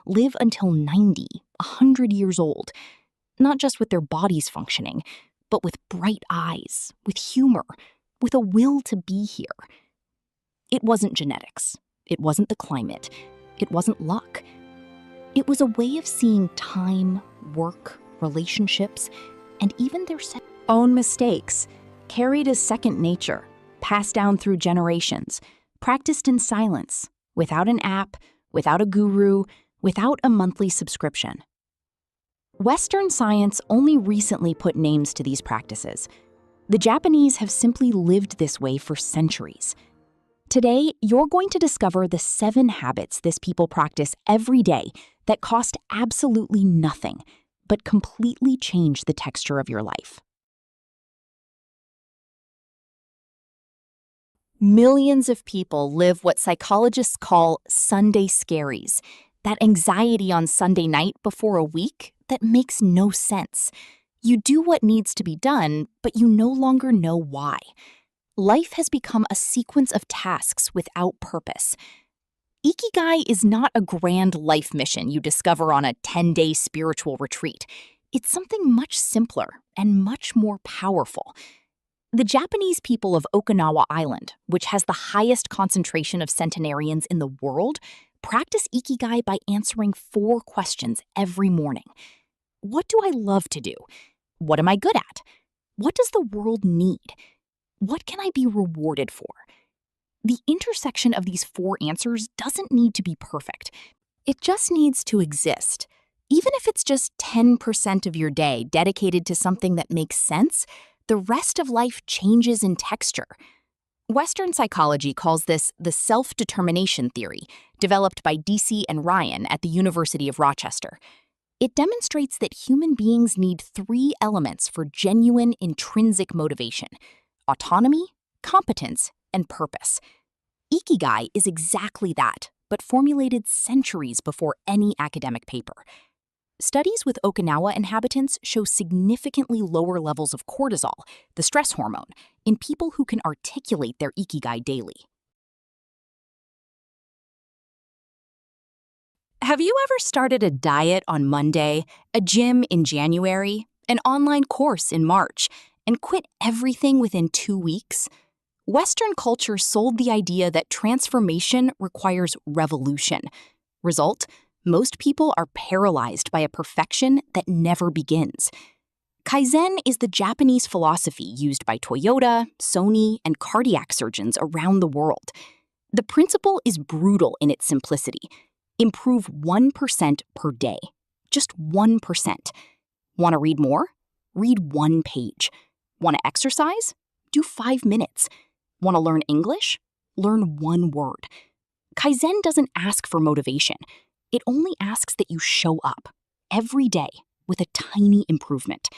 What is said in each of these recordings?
live until 90, 100 years old, not just with their bodies functioning, but with bright eyes, with humor, with a will to be here. It wasn't genetics. It wasn't the climate. It wasn't luck. It was a way of seeing time, work, relationships, and even their own mistakes, carried as second nature, passed down through generations, practiced in silence, without an app, without a guru, without a monthly subscription. Western science only recently put names to these practices. The Japanese have simply lived this way for centuries. Today, you're going to discover the 7 habits this people practice every day that cost absolutely nothing, but completely change the texture of your life. Millions of people live what psychologists call Sunday scaries, that anxiety on Sunday night before a week that makes no sense. You do what needs to be done, but you no longer know why. Life has become a sequence of tasks without purpose. Ikigai is not a grand life mission you discover on a 10-day spiritual retreat. It's something much simpler and much more powerful. The Japanese people of Okinawa Island, which has the highest concentration of centenarians in the world, practice Ikigai by answering 4 questions every morning. What do I love to do? What am I good at? What does the world need? What can I be rewarded for? The intersection of these 4 answers doesn't need to be perfect. It just needs to exist. Even if it's just 10% of your day dedicated to something that makes sense, the rest of life changes in texture. Western psychology calls this the self-determination theory, developed by DC and Ryan at the University of Rochester. It demonstrates that human beings need 3 elements for genuine intrinsic motivation: autonomy, competence, and purpose. Ikigai is exactly that, but formulated centuries before any academic paper. Studies with Okinawa inhabitants show significantly lower levels of cortisol, the stress hormone, in people who can articulate their Ikigai daily. Have you ever started a diet on Monday, a gym in January, an online course in March, and quit everything within 2 weeks? Western culture sold the idea that transformation requires revolution. Result: most people are paralyzed by a perfection that never begins. Kaizen is the Japanese philosophy used by Toyota, Sony, and cardiac surgeons around the world. The principle is brutal in its simplicity. Improve 1% per day. Just 1%. Want to read more? Read 1 page. Want to exercise? Do 5 minutes. Want to learn English? Learn 1 word. Kaizen doesn't ask for motivation. It only asks that you show up every day with a tiny improvement.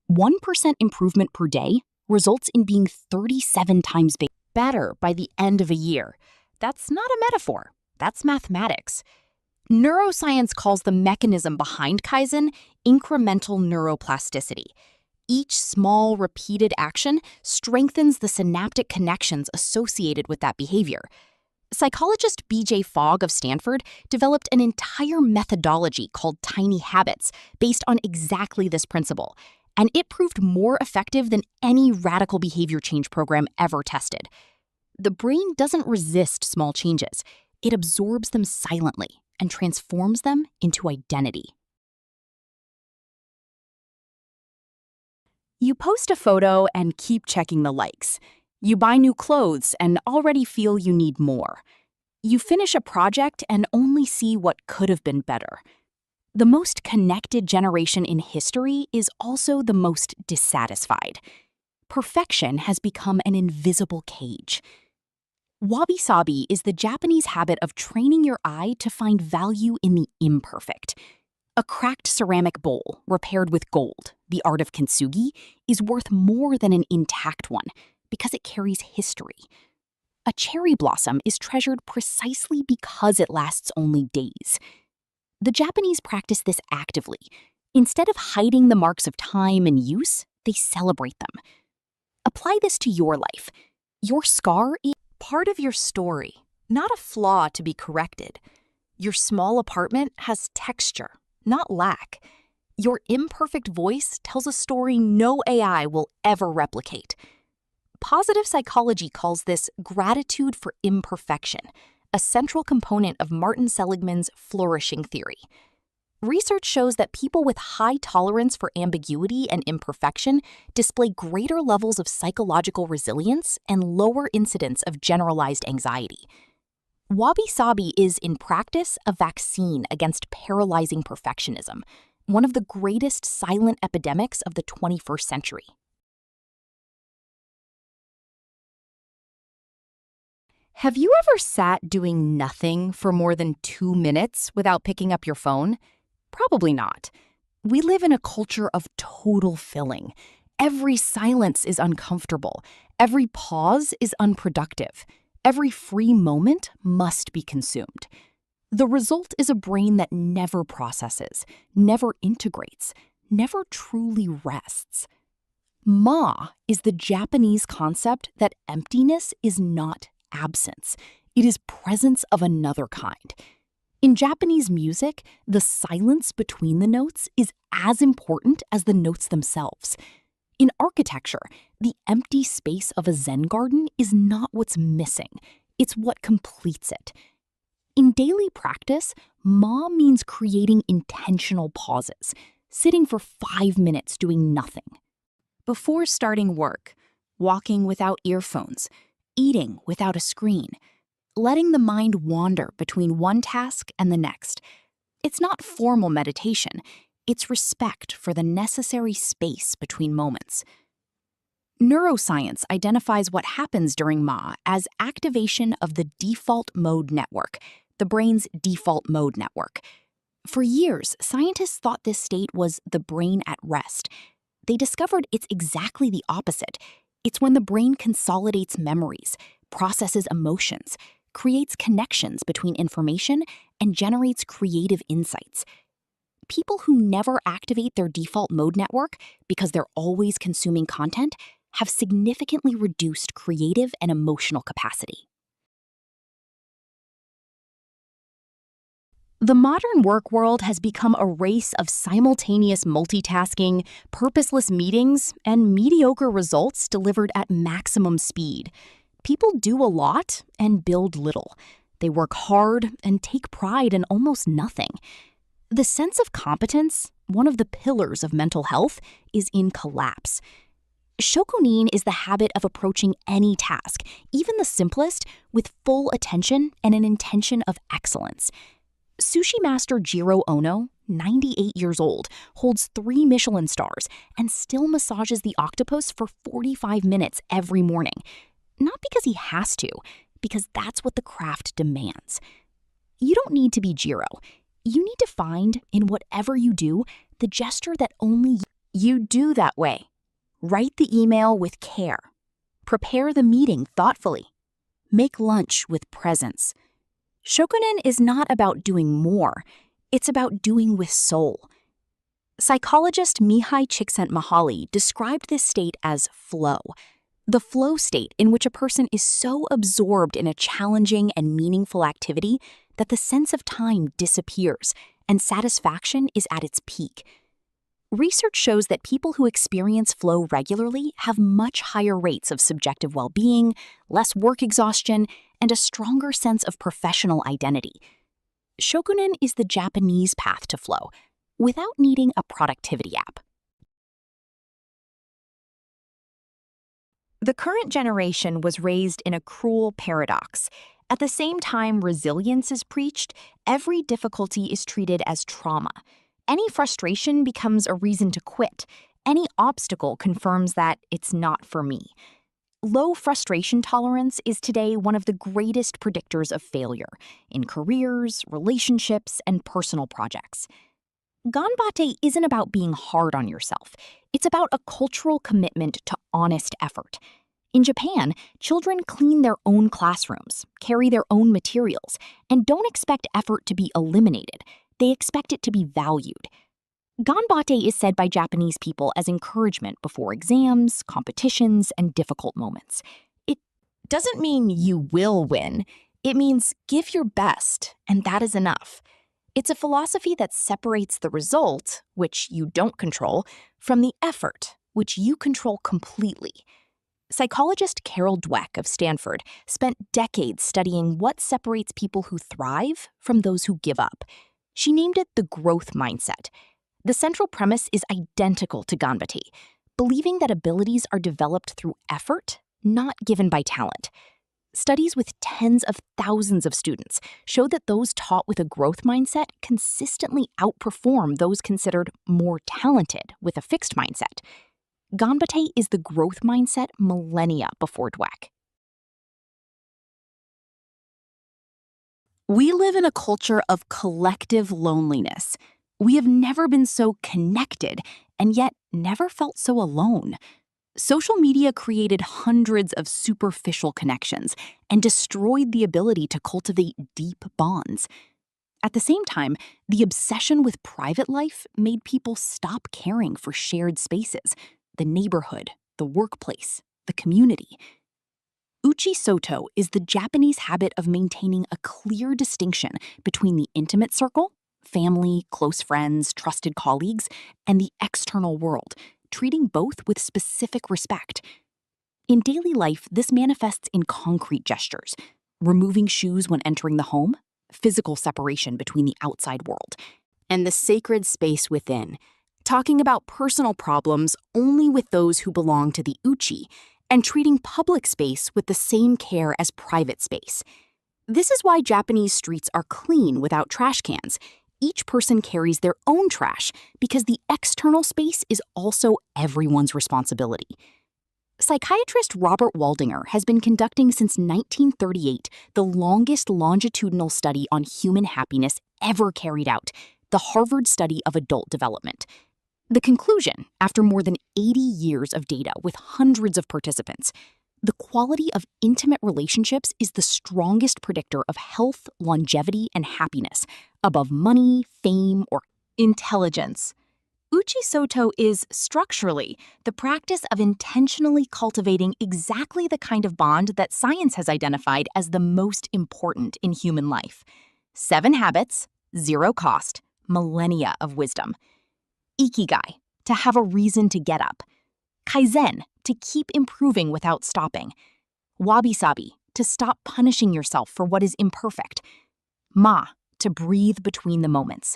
1% improvement per day results in being 37 times better by the end of a year. That's not a metaphor. That's mathematics. Neuroscience calls the mechanism behind Kaizen incremental neuroplasticity. Each small, repeated action strengthens the synaptic connections associated with that behavior. Psychologist B.J. Fogg of Stanford developed an entire methodology called Tiny Habits based on exactly this principle, and it proved more effective than any radical behavior change program ever tested. The brain doesn't resist small changes. It absorbs them silently and transforms them into identity. You post a photo and keep checking the likes. You buy new clothes and already feel you need more. You finish a project and only see what could have been better. The most connected generation in history is also the most dissatisfied. Perfection has become an invisible cage. Wabi-sabi is the Japanese habit of training your eye to find value in the imperfect. A cracked ceramic bowl repaired with gold, the art of kintsugi, is worth more than an intact one because it carries history. A cherry blossom is treasured precisely because it lasts only days. The Japanese practice this actively. Instead of hiding the marks of time and use, they celebrate them. Apply this to your life. Your scar is part of your story, not a flaw to be corrected. Your small apartment has texture, not lack. Your imperfect voice tells a story no AI will ever replicate. Positive psychology calls this gratitude for imperfection, a central component of Martin Seligman's flourishing theory. Research shows that people with high tolerance for ambiguity and imperfection display greater levels of psychological resilience and lower incidence of generalized anxiety. Wabi-sabi is, in practice, a vaccine against paralyzing perfectionism, one of the greatest silent epidemics of the 21st century. Have you ever sat doing nothing for more than 2 minutes without picking up your phone? Probably not. We live in a culture of total filling. Every silence is uncomfortable. Every pause is unproductive. Every free moment must be consumed. The result is a brain that never processes, never integrates, never truly rests. Ma is the Japanese concept that emptiness is not absence. It is presence of another kind. In Japanese music, the silence between the notes is as important as the notes themselves. In architecture, the empty space of a Zen garden is not what's missing, it's what completes it. In daily practice, Ma means creating intentional pauses, sitting for 5 minutes doing nothing. Before starting work, walking without earphones, eating without a screen, letting the mind wander between one task and the next. It's not formal meditation, it's respect for the necessary space between moments. Neuroscience identifies what happens during Ma as activation of the default mode network, the brain's default mode network. For years, scientists thought this state was the brain at rest. They discovered it's exactly the opposite. It's when the brain consolidates memories, processes emotions, creates connections between information, and generates creative insights. People who never activate their default mode network because they're always consuming content have significantly reduced creative and emotional capacity. The modern work world has become a race of simultaneous multitasking, purposeless meetings, and mediocre results delivered at maximum speed. People do a lot and build little. They work hard and take pride in almost nothing. The sense of competence, one of the pillars of mental health, is in collapse. Shokunin is the habit of approaching any task, even the simplest, with full attention and an intention of excellence. Sushi master Jiro Ono, 98 years old, holds 3 Michelin stars and still massages the octopus for 45 minutes every morning. Not because he has to, because that's what the craft demands. You don't need to be Jiro. You need to find, in whatever you do, the gesture that only you do that way. Write the email with care. Prepare the meeting thoughtfully. Make lunch with presence. Shokunin is not about doing more. It's about doing with soul. Psychologist Mihai Csikszentmihalyi described this state as flow. The flow state in which a person is so absorbed in a challenging and meaningful activity that the sense of time disappears and satisfaction is at its peak. Research shows that people who experience flow regularly have much higher rates of subjective well-being, less work exhaustion, and a stronger sense of professional identity. Shokunin is the Japanese path to flow, without needing a productivity app. The current generation was raised in a cruel paradox. At the same time resilience is preached, every difficulty is treated as trauma. Any frustration becomes a reason to quit. Any obstacle confirms that it's not for me. Low frustration tolerance is today one of the greatest predictors of failure in careers, relationships, and personal projects. Ganbatte isn't about being hard on yourself. It's about a cultural commitment to honest effort. In Japan, children clean their own classrooms, carry their own materials, and don't expect effort to be eliminated. They expect it to be valued. Ganbatte is said by Japanese people as encouragement before exams, competitions, and difficult moments. It doesn't mean you will win. It means give your best, and that is enough. It's a philosophy that separates the result, which you don't control, from the effort, which you control completely. Psychologist Carol Dweck of Stanford spent decades studying what separates people who thrive from those who give up. She named it the growth mindset. The central premise is identical to Ganbate, believing that abilities are developed through effort, not given by talent. Studies with tens of thousands of students show that those taught with a growth mindset consistently outperform those considered more talented with a fixed mindset. Ganbate is the growth mindset millennia before Dweck. We live in a culture of collective loneliness. We have never been so connected and yet never felt so alone. Social media created hundreds of superficial connections and destroyed the ability to cultivate deep bonds. At the same time, the obsession with private life made people stop caring for shared spaces, the neighborhood, the workplace, the community. Uchi Soto is the Japanese habit of maintaining a clear distinction between the intimate circle, family, close friends, trusted colleagues, and the external world, treating both with specific respect. In daily life, this manifests in concrete gestures: removing shoes when entering the home, physical separation between the outside world, and the sacred space within, talking about personal problems only with those who belong to the uchi, and treating public space with the same care as private space. This is why Japanese streets are clean without trash cans. Each person carries their own trash because the external space is also everyone's responsibility. Psychiatrist Robert Waldinger has been conducting since 1938 the longest longitudinal study on human happiness ever carried out, the Harvard Study of Adult Development. The conclusion, after more than 80 years of data with hundreds of participants: the quality of intimate relationships is the strongest predictor of health, longevity, and happiness, above money, fame, or intelligence. Uchi Soto is, structurally, the practice of intentionally cultivating exactly the kind of bond that science has identified as the most important in human life. 7 habits, 0 cost, millennia of wisdom. Ikigai, to have a reason to get up. Kaizen, to keep improving without stopping. Wabi-sabi, to stop punishing yourself for what is imperfect. Ma, to breathe between the moments.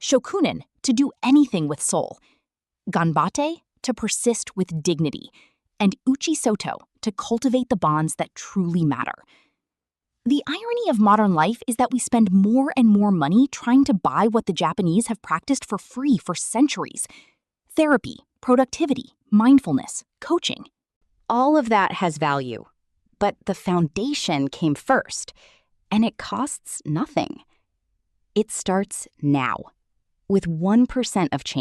Shokunin, to do anything with soul. Ganbate, to persist with dignity. And Uchi Soto, to cultivate the bonds that truly matter. The irony of modern life is that we spend more and more money trying to buy what the Japanese have practiced for free for centuries: therapy, productivity, mindfulness, coaching. All of that has value, but the foundation came first, and it costs nothing. It starts now, with 1% of change.